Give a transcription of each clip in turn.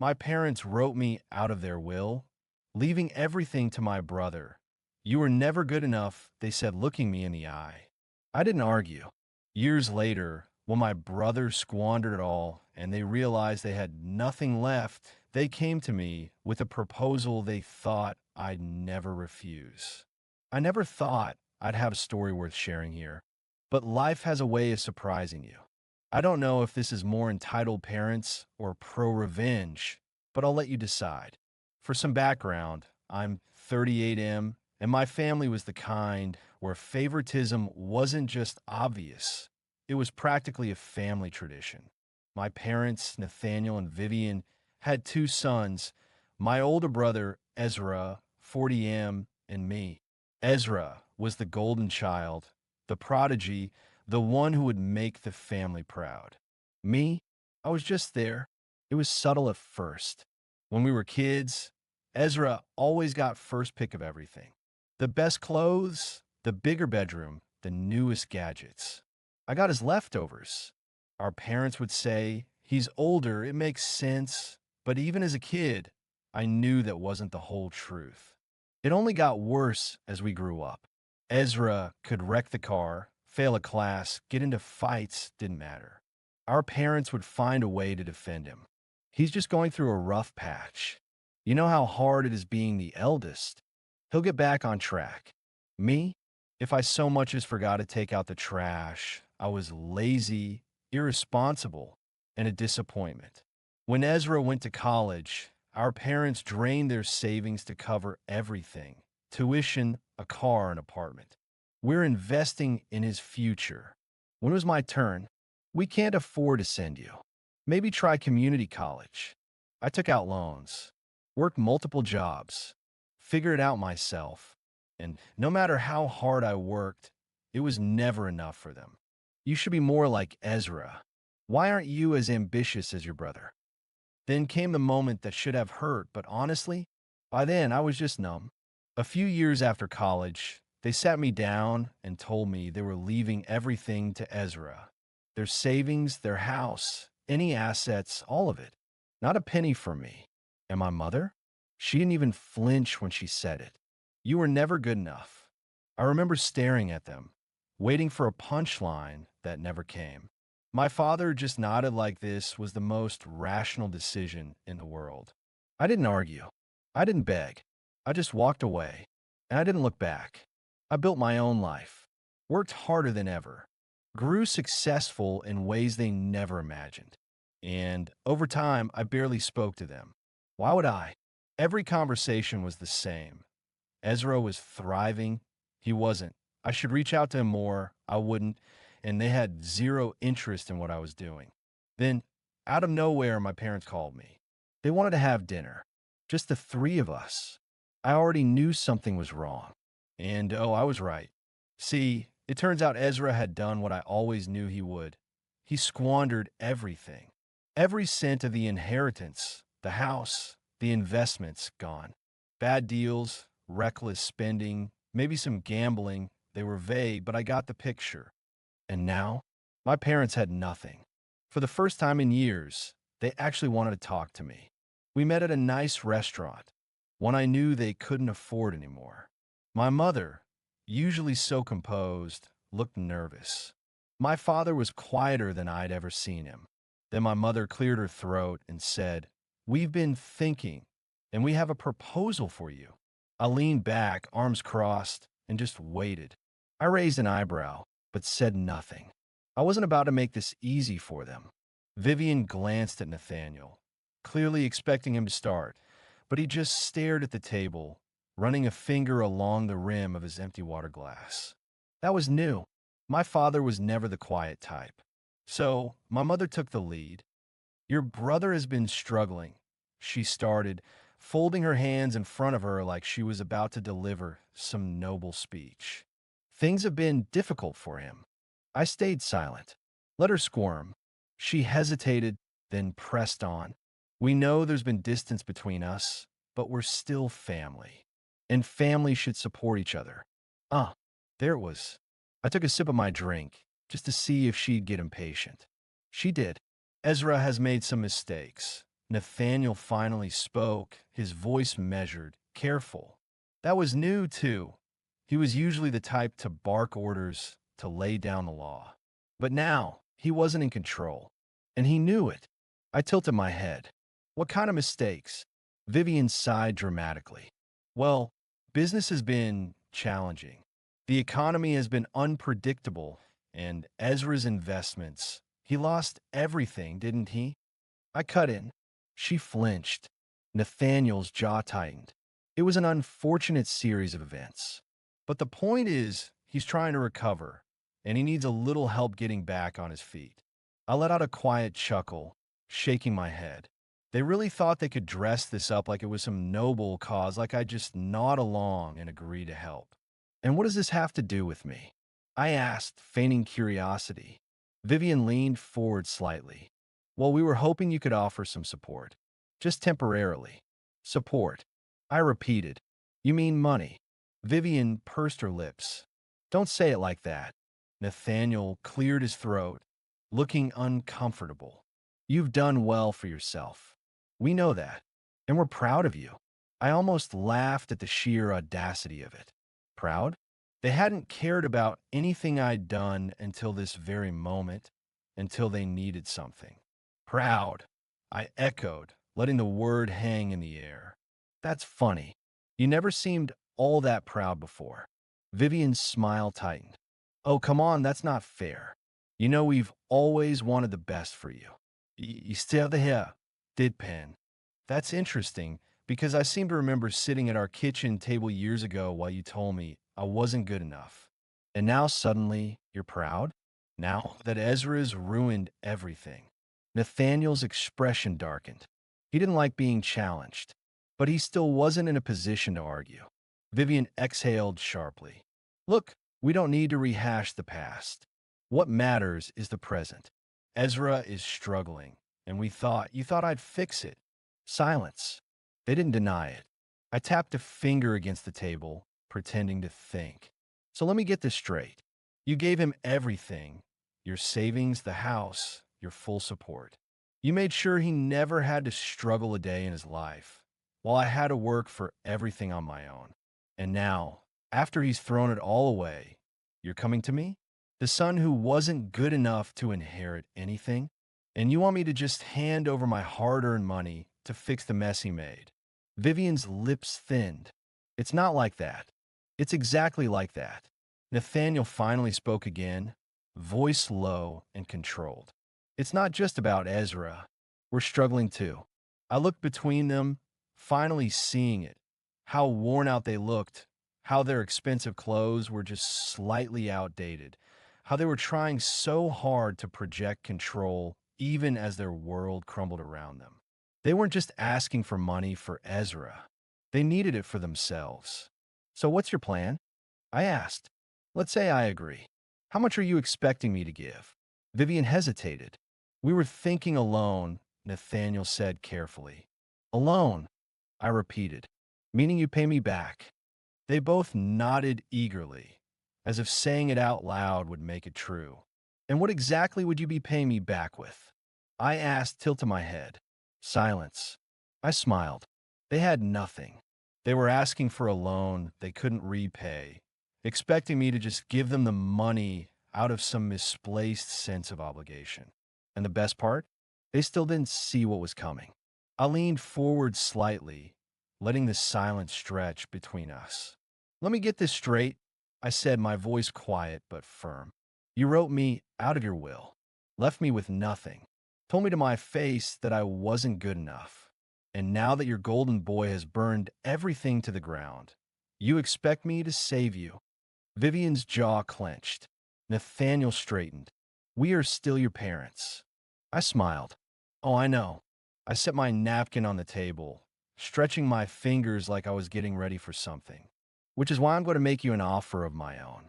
My parents wrote me out of their will, leaving everything to my brother. You were never good enough, they said, looking me in the eye. I didn't argue. Years later, when my brother squandered it all and they realized they had nothing left, they came to me with a proposal they thought I'd never refuse. I never thought I'd have a story worth sharing here, but life has a way of surprising you. I don't know if this is more entitled parents or pro revenge, but I'll let you decide. For some background, I'm 38M, and my family was the kind where favoritism wasn't just obvious, it was practically a family tradition. My parents, Nathaniel and Vivian, had two sons, my older brother, Ezra, 40M, and me. Ezra was the golden child, the prodigy, the one who would make the family proud. Me, I was just there. It was subtle at first. When we were kids, Ezra always got first pick of everything. The best clothes, the bigger bedroom, the newest gadgets. I got his leftovers. Our parents would say, he's older, it makes sense. But even as a kid, I knew that wasn't the whole truth. It only got worse as we grew up. Ezra could wreck the car, fail a class, get into fights, didn't matter. Our parents would find a way to defend him. He's just going through a rough patch. You know how hard it is being the eldest. He'll get back on track. Me? If I so much as forgot to take out the trash, I was lazy, irresponsible, and a disappointment. When Ezra went to college, our parents drained their savings to cover everything: tuition, a car, an apartment. We're investing in his future. When it was my turn, we can't afford to send you. Maybe try community college. I took out loans, worked multiple jobs, figured it out myself, and no matter how hard I worked, it was never enough for them. You should be more like Ezra. Why aren't you as ambitious as your brother? Then came the moment that should have hurt, but honestly, by then I was just numb. A few years after college, they sat me down and told me they were leaving everything to Ezra. Their savings, their house, any assets, all of it. Not a penny for me. And my mother? She didn't even flinch when she said it. You were never good enough. I remember staring at them, waiting for a punchline that never came. My father just nodded like this was the most rational decision in the world. I didn't argue. I didn't beg. I just walked away, and I didn't look back. I built my own life, worked harder than ever, grew successful in ways they never imagined. And over time, I barely spoke to them. Why would I? Every conversation was the same. Ezra was thriving. He wasn't. I should reach out to him more. I wouldn't. And they had zero interest in what I was doing. Then, out of nowhere, my parents called me. They wanted to have dinner. Just the three of us. I already knew something was wrong. And oh, I was right. See, it turns out Ezra had done what I always knew he would. He squandered everything. Every cent of the inheritance, the house, the investments gone. Bad deals, reckless spending, maybe some gambling. They were vague, but I got the picture. And now, my parents had nothing. For the first time in years, they actually wanted to talk to me. We met at a nice restaurant, one I knew they couldn't afford anymore. My mother, usually so composed, looked nervous. My father was quieter than I'd ever seen him. Then my mother cleared her throat and said, "We've been thinking, and we have a proposal for you." I leaned back, arms crossed, and just waited. I raised an eyebrow, but said nothing. I wasn't about to make this easy for them. Vivian glanced at Nathaniel, clearly expecting him to start, but he just stared at the table, running a finger along the rim of his empty water glass. That was new. My father was never the quiet type. So my mother took the lead. "Your brother has been struggling," she started, folding her hands in front of her like she was about to deliver some noble speech. "Things have been difficult for him." I stayed silent. Let her squirm. She hesitated, then pressed on. "We know there's been distance between us, but we're still family. And family should support each other." Ah, there it was. I took a sip of my drink, just to see if she'd get impatient. She did. "Ezra has made some mistakes. Nathaniel finally spoke, his voice measured, careful. That was new, too. He was usually the type to bark orders, to lay down the law. But now, he wasn't in control. And he knew it. I tilted my head. What kind of mistakes? Vivian sighed dramatically. Well, business has been challenging. The economy has been unpredictable, and Ezra's investments. He lost everything, didn't he? I cut in. She flinched. Nathaniel's jaw tightened. It was an unfortunate series of events. But the point is, he's trying to recover, and he needs a little help getting back on his feet. I let out a quiet chuckle, shaking my head. They really thought they could dress this up like it was some noble cause, like I'd just nod along and agree to help. And what does this have to do with me? I asked, feigning curiosity. Vivian leaned forward slightly. Well, we were hoping you could offer some support. Just temporarily. Support. I repeated. You mean money? Vivian pursed her lips. Don't say it like that. Nathaniel cleared his throat, looking uncomfortable. You've done well for yourself. We know that, and we're proud of you. I almost laughed at the sheer audacity of it. Proud? They hadn't cared about anything I'd done until this very moment, until they needed something. Proud, I echoed, letting the word hang in the air. That's funny. You never seemed all that proud before. Vivian's smile tightened. Oh, come on, that's not fair. You know we've always wanted the best for you. You still there, did Pen. That's interesting, because I seem to remember sitting at our kitchen table years ago while you told me I wasn't good enough. And now suddenly you're proud? Now that Ezra's ruined everything. Nathaniel's expression darkened. He didn't like being challenged, but he still wasn't in a position to argue. Vivian exhaled sharply. Look, we don't need to rehash the past. What matters is the present. Ezra is struggling, and you thought I'd fix it. Silence. They didn't deny it. I tapped a finger against the table, pretending to think. So let me get this straight. You gave him everything, your savings, the house, your full support. You made sure he never had to struggle a day in his life, while I had to work for everything on my own. And now, after he's thrown it all away, you're coming to me? The son who wasn't good enough to inherit anything? And you want me to just hand over my hard-earned money to fix the mess he made? Vivian's lips thinned. It's not like that. It's exactly like that. Nathaniel finally spoke again, voice low and controlled. It's not just about Ezra. We're struggling too. I looked between them, finally seeing it. How worn out they looked, how their expensive clothes were just slightly outdated, how they were trying so hard to project control even as their world crumbled around them. They weren't just asking for money for Ezra. They needed it for themselves. So what's your plan? I asked. Let's say I agree. How much are you expecting me to give? Vivian hesitated. We were thinking alone, Nathaniel said carefully. Alone, I repeated, meaning you pay me back. They both nodded eagerly, as if saying it out loud would make it true. And what exactly would you be paying me back with? I asked, tilting my head. Silence. I smiled. They had nothing. They were asking for a loan they couldn't repay, expecting me to just give them the money out of some misplaced sense of obligation. And the best part? They still didn't see what was coming. I leaned forward slightly, letting the silence stretch between us. Let me get this straight, I said, my voice quiet but firm. You wrote me out of your will, left me with nothing, told me to my face that I wasn't good enough. And now that your golden boy has burned everything to the ground, you expect me to save you. Vivian's jaw clenched. Nathaniel straightened. We are still your parents. I smiled. Oh, I know. I set my napkin on the table, stretching my fingers like I was getting ready for something, which is why I'm going to make you an offer of my own.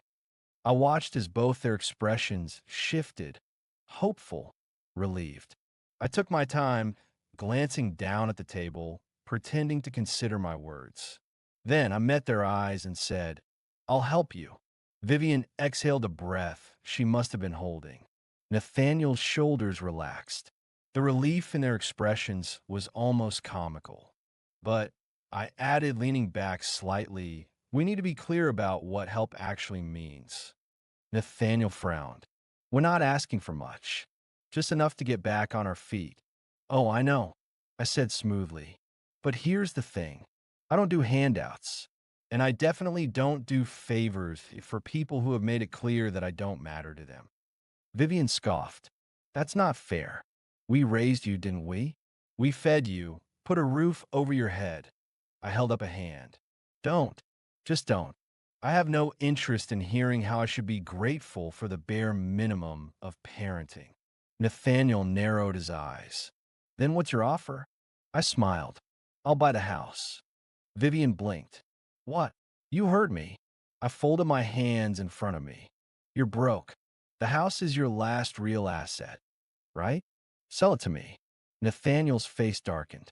I watched as both their expressions shifted, hopeful, relieved. I took my time, glancing down at the table, pretending to consider my words. Then I met their eyes and said, I'll help you. Vivian exhaled a breath she must have been holding. Nathaniel's shoulders relaxed. The relief in their expressions was almost comical. But I added, leaning back slightly, we need to be clear about what help actually means. Nathaniel frowned. We're not asking for much, just enough to get back on our feet. Oh, I know, I said smoothly. But here's the thing. I don't do handouts. And I definitely don't do favors for people who have made it clear that I don't matter to them. Vivian scoffed. That's not fair. We raised you, didn't we? We fed you, put a roof over your head. I held up a hand. Don't. Just don't. I have no interest in hearing how I should be grateful for the bare minimum of parenting. Nathaniel narrowed his eyes. Then what's your offer? I smiled. I'll buy the house. Vivian blinked. What? You heard me. I folded my hands in front of me. You're broke. The house is your last real asset, right? Sell it to me. Nathaniel's face darkened.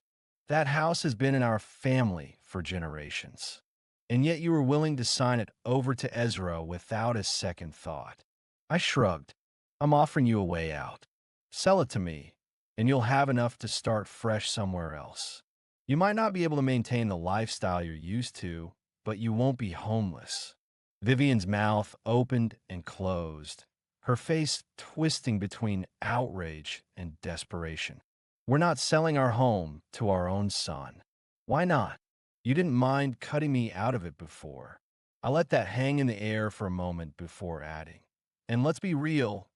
That house has been in our family for generations. And yet you were willing to sign it over to Ezra without a second thought. I shrugged. I'm offering you a way out. Sell it to me, and you'll have enough to start fresh somewhere else. You might not be able to maintain the lifestyle you're used to, but you won't be homeless. Vivian's mouth opened and closed, her face twisting between outrage and desperation. We're not selling our home to our own son. Why not? You didn't mind cutting me out of it before. I let that hang in the air for a moment before adding. And let's be real,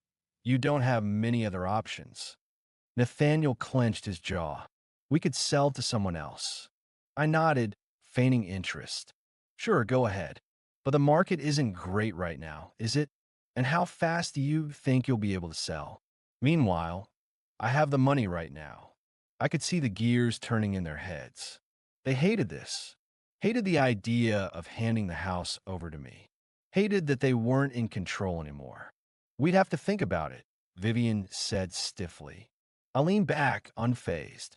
you don't have many other options. Nathaniel clenched his jaw. We could sell to someone else. I nodded, feigning interest. Sure, go ahead. But the market isn't great right now, is it? And how fast do you think you'll be able to sell? Meanwhile, I have the money right now. I could see the gears turning in their heads. They hated this. Hated the idea of handing the house over to me. Hated that they weren't in control anymore. We'd have to think about it, Vivian said stiffly. I leaned back, unfazed.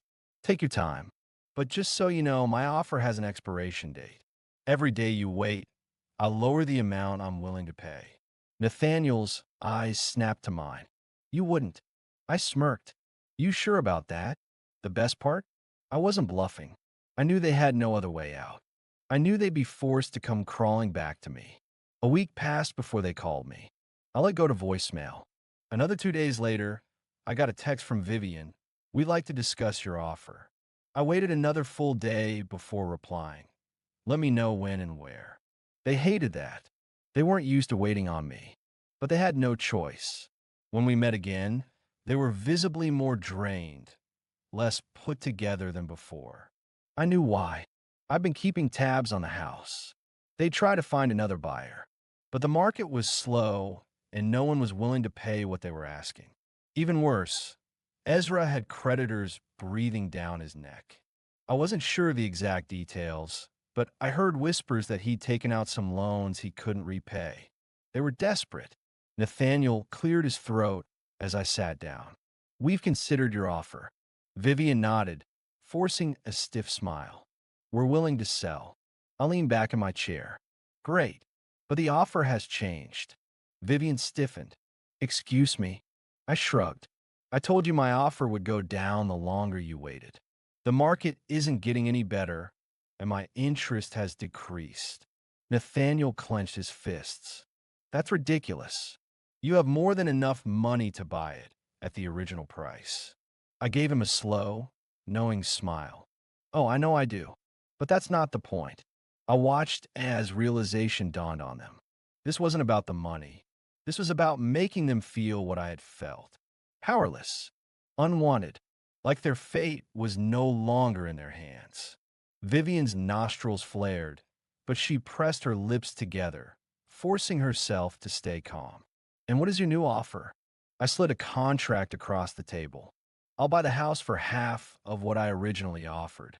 Take your time. But just so you know, my offer has an expiration date. Every day you wait, I'll lower the amount I'm willing to pay. Nathaniel's eyes snapped to mine. You wouldn't. I smirked. You sure about that? The best part? I wasn't bluffing. I knew they had no other way out. I knew they'd be forced to come crawling back to me. A week passed before they called me. I let go to voicemail. Another 2 days later, I got a text from Vivian. We'd like to discuss your offer. I waited another full day before replying. Let me know when and where. They hated that. They weren't used to waiting on me. But they had no choice. When we met again, they were visibly more drained, less put together than before. I knew why. I've been keeping tabs on the house. They'd try to find another buyer. But the market was slow, and no one was willing to pay what they were asking. Even worse, Ezra had creditors breathing down his neck. I wasn't sure of the exact details, but I heard whispers that he'd taken out some loans he couldn't repay. They were desperate. Nathaniel cleared his throat as I sat down. We've considered your offer. Vivian nodded, forcing a stiff smile. We're willing to sell. I leaned back in my chair. Great, but the offer has changed. Vivian stiffened. Excuse me. I shrugged. I told you my offer would go down the longer you waited. The market isn't getting any better, and my interest has decreased. Nathaniel clenched his fists. That's ridiculous. You have more than enough money to buy it at the original price. I gave him a slow, knowing smile. Oh, I know I do. But that's not the point. I watched as realization dawned on them. This wasn't about the money. This was about making them feel what I had felt. Powerless, unwanted, like their fate was no longer in their hands. Vivian's nostrils flared, but she pressed her lips together, forcing herself to stay calm. And what is your new offer? I slid a contract across the table. I'll buy the house for half of what I originally offered.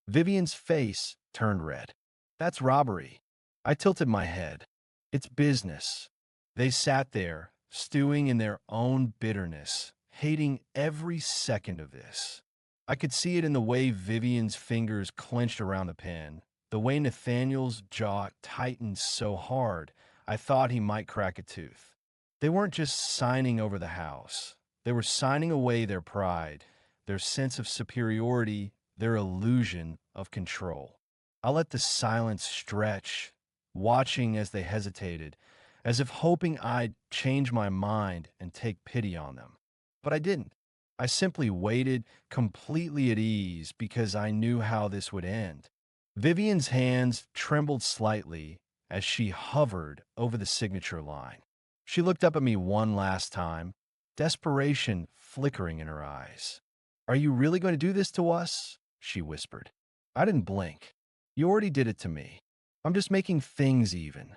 Vivian's face turned red. That's robbery. I tilted my head. It's business. They sat there, stewing in their own bitterness, hating every second of this. I could see it in the way Vivian's fingers clenched around the pen, the way Nathaniel's jaw tightened so hard I thought he might crack a tooth. They weren't just signing over the house. They were signing away their pride, their sense of superiority, their illusion of control. I let the silence stretch, watching as they hesitated, as if hoping I'd change my mind and take pity on them. But I didn't. I simply waited, completely at ease, because I knew how this would end. Vivian's hands trembled slightly as she hovered over the signature line. She looked up at me one last time, desperation flickering in her eyes. "Are you really going to do this to us?" she whispered. I didn't blink. "You already did it to me. I'm just making things even."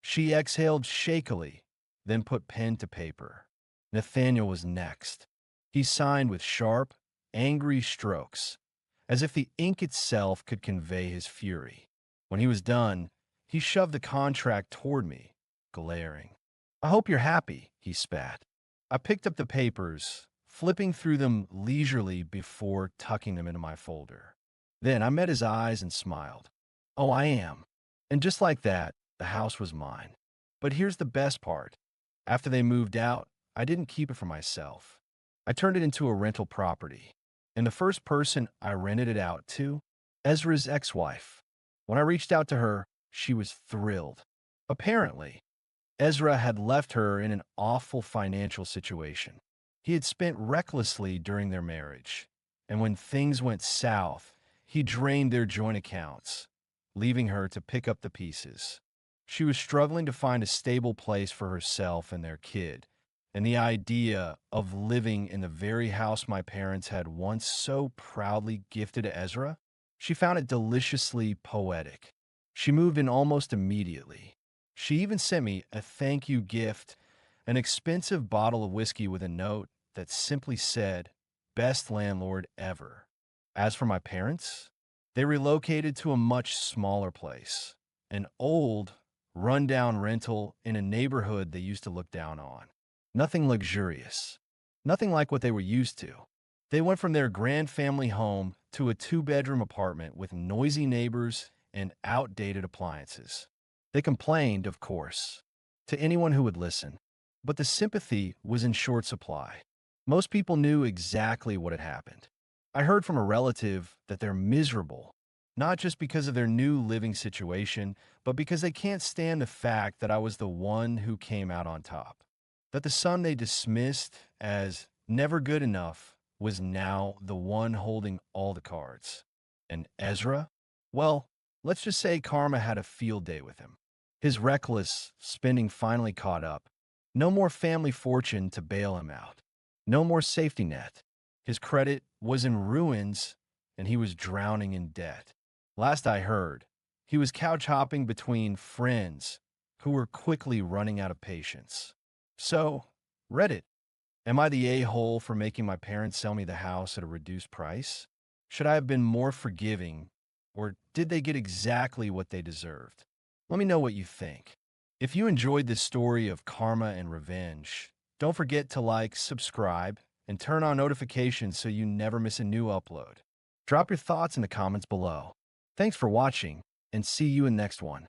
She exhaled shakily, then put pen to paper. Nathaniel was next. He signed with sharp, angry strokes, as if the ink itself could convey his fury. When he was done, he shoved the contract toward me, glaring. "I hope you're happy," he spat. I picked up the papers, flipping through them leisurely before tucking them into my folder. Then I met his eyes and smiled. "Oh, I am." And just like that, the house was mine. But here's the best part. After they moved out, I didn't keep it for myself. I turned it into a rental property. And the first person I rented it out to, Ezra's ex-wife. When I reached out to her, she was thrilled. Apparently, Ezra had left her in an awful financial situation. He had spent recklessly during their marriage, and when things went south, he drained their joint accounts, leaving her to pick up the pieces. She was struggling to find a stable place for herself and their kid, and the idea of living in the very house my parents had once so proudly gifted to Ezra, she found it deliciously poetic. She moved in almost immediately. She even sent me a thank you gift, an expensive bottle of whiskey with a note that simply said, "Best landlord ever." As for my parents, they relocated to a much smaller place, an old, rundown rental in a neighborhood they used to look down on. Nothing luxurious, nothing like what they were used to. They went from their grand family home to a two-bedroom apartment with noisy neighbors and outdated appliances. They complained, of course, to anyone who would listen, but the sympathy was in short supply. Most people knew exactly what had happened. I heard from a relative that they're miserable, not just because of their new living situation, but because they can't stand the fact that I was the one who came out on top. That the son they dismissed as never good enough was now the one holding all the cards. And Ezra? Well, let's just say karma had a field day with him. His reckless spending finally caught up. No more family fortune to bail him out. No more safety net. His credit was in ruins, and he was drowning in debt. Last I heard, he was couch hopping between friends who were quickly running out of patience. So, Reddit, am I the a-hole for making my parents sell me the house at a reduced price? Should I have been more forgiving, or did they get exactly what they deserved? Let me know what you think. If you enjoyed this story of karma and revenge, don't forget to like, subscribe, and turn on notifications so you never miss a new upload. Drop your thoughts in the comments below. Thanks for watching, and see you in the next one.